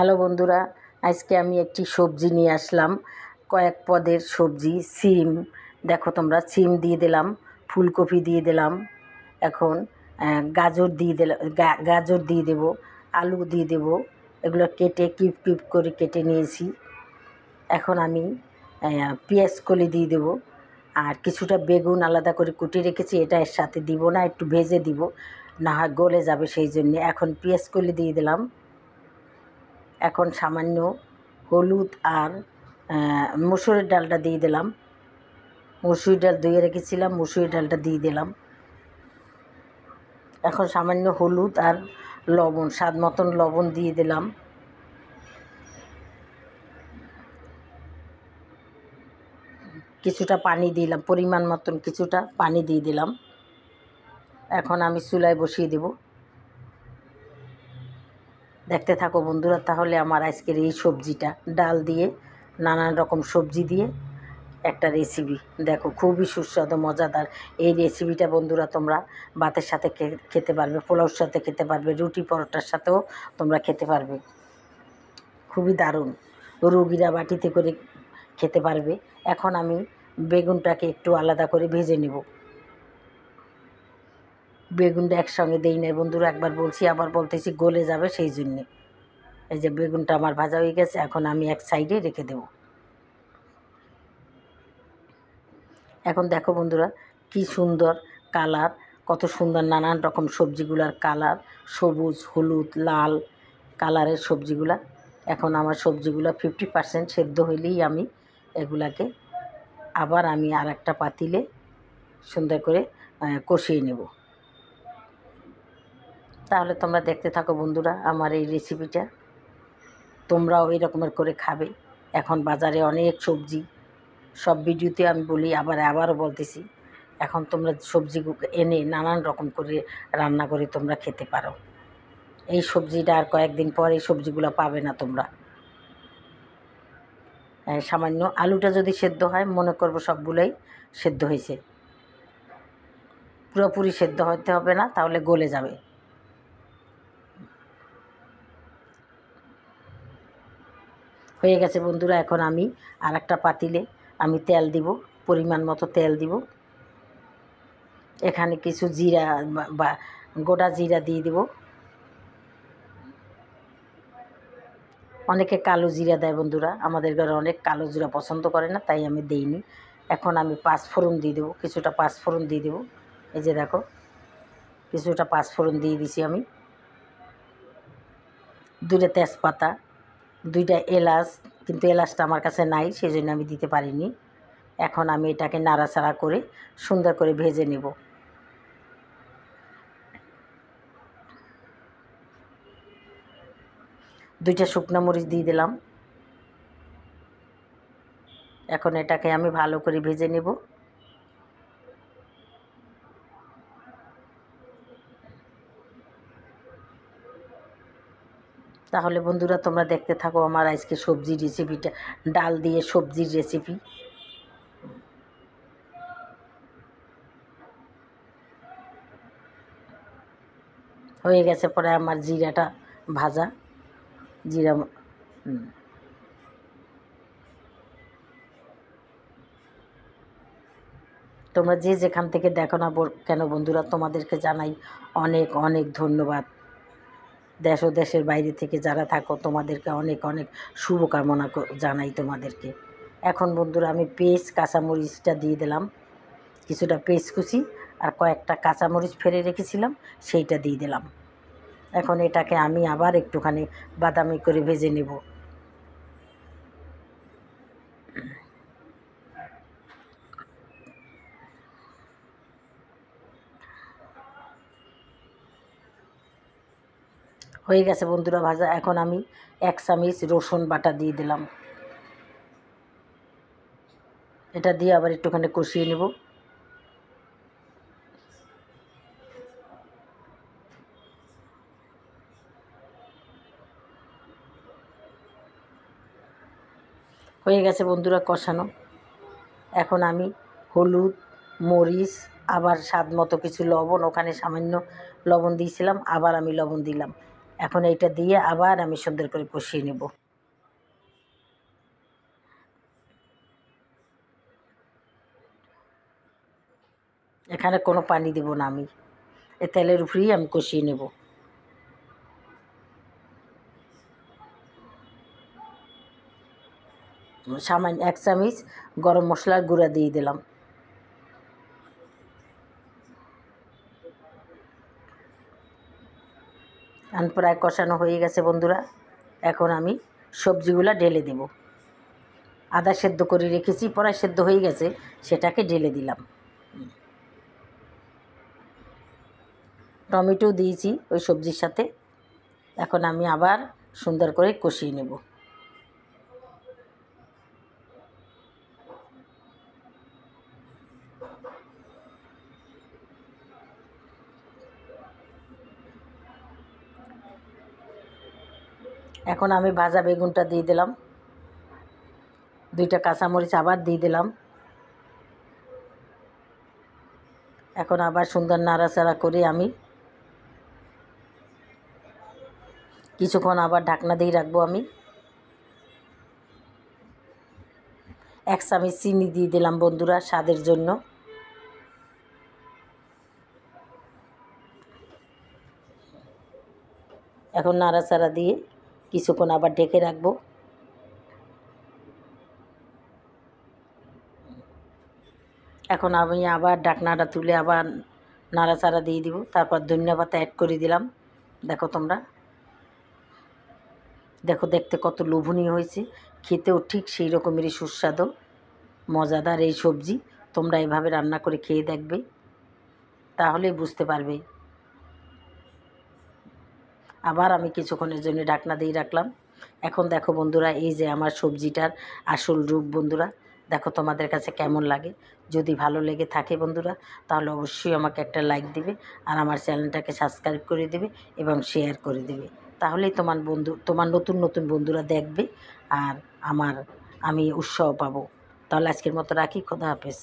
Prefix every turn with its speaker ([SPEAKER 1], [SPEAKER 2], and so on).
[SPEAKER 1] Hello বন্ধুরা, আজকে আমি একটি সবজি নিয়ে আসলাম। কয়েক পদের সবজি। সিম, দেখো তোমরা, সিম দিয়ে দিলাম, ফুলকপি দিয়ে দিলাম, এখন গাজর দিয়ে দিলাম, গাজর দিয়ে দেবো, আলু দিয়ে দেবো। এগুলো কেটে কিউব কিউব করে কেটে নিয়েছি। এখন আমি পেঁয়াজ কলি দিয়ে দেবো, আর কিছুটা বেগুন আলাদা করে কুটিয়ে রেখেছি, এটা এর সাথে দিব না, একটু ভেজে দিব, না হয় গলে যাবে, সেই জন্যে। এখন পেঁয়াজ কলি দিয়ে দিলাম। এখন সামান্য হলুদ আর মসুরের ডালটা দিয়ে দিলাম। মসুর ডাল ধুয়ে রেখেছিলাম, মসুর ডালটা দিয়ে দিলাম। এখন সামান্য হলুদ আর লবণ, স্বাদ মতন লবণ দিয়ে দিলাম। কিছুটা পানি দিলাম, পরিমাণ মতন কিছুটা পানি দিয়ে দিলাম। এখন আমি চুলায় বসিয়ে দেব। দেখতে থাকো বন্ধুরা, তাহলে আমার আজকের এই সবজিটা, ডাল দিয়ে, নানান রকম সবজি দিয়ে একটা রেসিপি। দেখো, খুবই সুস্বাদু মজাদার এই রেসিপিটা বন্ধুরা তোমরা ভাতের সাথে খেতে পারবে, পোলাওর সাথে খেতে পারবে, রুটি পরোটার সাথেও তোমরা খেতে পারবে। খুবই দারুণ, রোগীরা বাটিতে করে খেতে পারবে। এখন আমি বেগুনটাকে একটু আলাদা করে ভেজে নেব। বেগুনটা একসঙ্গে দেই নাই বন্ধুরা, একবার বলছি আবার বলতেছি, গলে যাবে, সেই জন্যে। এই যে বেগুনটা আমার ভাজা হয়ে গেছে, এখন আমি এক সাইডে রেখে দেব। এখন দেখো বন্ধুরা, কি সুন্দর কালার, কত সুন্দর নানান রকম সবজিগুলার কালার, সবুজ, হলুদ, লাল কালারের সবজিগুলা। এখন আমার সবজিগুলো 50% সেদ্ধ হইলেই আমি এগুলাকে আবার আমি আর একটা পাতিলে সুন্দর করে কষিয়ে নেব। তাহলে তোমরা দেখতে থাকো বন্ধুরা আমার এই রেসিপিটা, তোমরাও এই রকমের করে খাবে। এখন বাজারে অনেক সবজি, সব ভিডিওতে আমি বলি, আবারও বলতেছি, এখন তোমরা সবজিগুলো এনে নানান রকম করে রান্না করে তোমরা খেতে পারো। এই সবজিটা আর কয়েকদিন পর এই সবজিগুলো পাবে না তোমরা। সামান্য আলুটা যদি সেদ্ধ হয়, মনে করবো সবগুলোই সেদ্ধ হয়েছে। পুরোপুরি সেদ্ধ হতে হবে না, তাহলে গলে যাবে। হয়ে গেছে বন্ধুরা, এখন আমি আর একটা পাতিলে আমি তেল দিব, পরিমাণ মতো তেল দিব। এখানে কিছু জিরা বা গোটা জিরা দিয়ে দিব। অনেকে কালো জিরা দেয় বন্ধুরা, আমাদের ঘরে অনেক কালো জিরা পছন্দ করে না, তাই আমি দেইনি। এখন আমি পাঁচফোড়ন দিয়ে দেবো, কিছুটা পাঁচফোড়ন দিয়ে দেবো। এই যে দেখো, কিছুটা পাঁচফোড়ন দিয়ে দিছি আমি। দুইটা তেজপাতা, দুইটা এলাচ, কিন্তু এলাচটা আমার কাছে নাই, সেই জন্য আমি দিতে পারিনি। এখন আমি এটাকে নাড়াচাড়া করে সুন্দর করে ভেজে নেব। দুইটা শুকনো মরিচ দিয়ে দিলাম। এখন এটাকে আমি ভালো করে ভেজে নেব। তাহলে বন্ধুরা তোমরা দেখতে থাকো আমার আজকে সবজির রেসিপিটা, ডাল দিয়ে সবজির রেসিপি। হয়ে গেছে পরে আমার জিরাটা ভাজা, জিরা। তোমরা যে যেখান থেকে দেখো না কেন বন্ধুরা, তোমাদেরকে জানাই অনেক অনেক ধন্যবাদ। দেশ ও দেশের বাইরে থেকে যারা থাকো, তোমাদেরকে অনেক অনেক শুভকামনা জানাই তোমাদেরকে। এখন বন্ধুরা আমি পেস্ট কাঁচামরিচটা দিয়ে দিলাম, কিছুটা পেস্ট কুচি আর কয়েকটা কাঁচামরিচ ফেলে রেখেছিলাম, সেইটা দিয়ে দিলাম। এখন এটাকে আমি আবার একটুখানি বাদামি করে ভেজে নেব। হয়ে গেছে বন্ধুরা ভাজা। এখন আমি 1 চামচ রসুন বাটা দিয়ে দিলাম। এটা দিয়ে আবার একটুখানি কষিয়ে নেব। হয়ে গেছে বন্ধুরা কষানো। এখন আমি হলুদ, মরিচ, আবার স্বাদ মতো কিছু লবণ, ওখানে সামান্য লবণ দিয়েছিলাম, আবার আমি লবণ দিলাম। এখন এইটা দিয়ে আবার আমি সুন্দর করে কষিয়ে নেব। এখানে কোনো পানি দেব না, আমি এই তেলের উপরেই আমি কষিয়ে নেব। সামান্য 1 চামচ গরম মশলার গুঁড়া দিয়ে দিলাম। প্রায় কষানো হয়ে গেছে বন্ধুরা। এখন আমি সবজিগুলা ঢেলে দেব। আদা সেদ্ধ করে রেখেছি, প্রায় সেদ্ধ হয়ে গেছে, সেটাকে ঢেলে দিলাম। টমেটো দিয়েছি ওই সবজির সাথে। এখন আমি আবার সুন্দর করে কষিয়ে নেব। এখন আমি ভাজা বেগুনটা দিয়ে দিলাম, 2টা কাঁচামরিচ আবার দিয়ে দিলাম। এখন আবার সুন্দর নাড়াচাড়া করে আমি কিছুক্ষণ আবার ঢাকনা দিয়ে রাখবো। আমি 1 চামচ চিনি দিয়ে দিলাম বন্ধুরা স্বাদের জন্য। এখন নাড়াচাড়া দিয়ে কিছুক্ষণ আবার ঢেকে রাখবো। এখন আমি আবার ঢাকনাটা তুলে আবার নাড়াচাড়া দিয়ে দিব। তারপর ধনিয়া পাতা অ্যাড করে দিলাম। দেখো তোমরা, দেখো দেখতে কত লোভনীয় হয়েছে, খেতেও ঠিক সেই রকমেরই সুস্বাদু মজাদার এই সবজি। তোমরা এভাবে রান্না করে খেয়ে দেখবে, তাহলেই বুঝতে পারবে। আবার আমি কিছুক্ষণের জন্য ঢাকনা দিয়ে রাখলাম। এখন দেখো বন্ধুরা, এই যে আমার সবজিটার আসল রূপ বন্ধুরা। দেখো তোমাদের কাছে কেমন লাগে। যদি ভালো লেগে থাকে বন্ধুরা, তাহলে অবশ্যই আমাকে একটা লাইক দিবে, আর আমার চ্যানেলটাকে সাবস্ক্রাইব করে দেবে এবং শেয়ার করে দেবে। তাহলেই তোমার নতুন নতুন বন্ধুরা দেখবে, আর আমি উৎসাহ পাবো। তাহলে আজকের মতো রাখি। খোদা হাফেজ।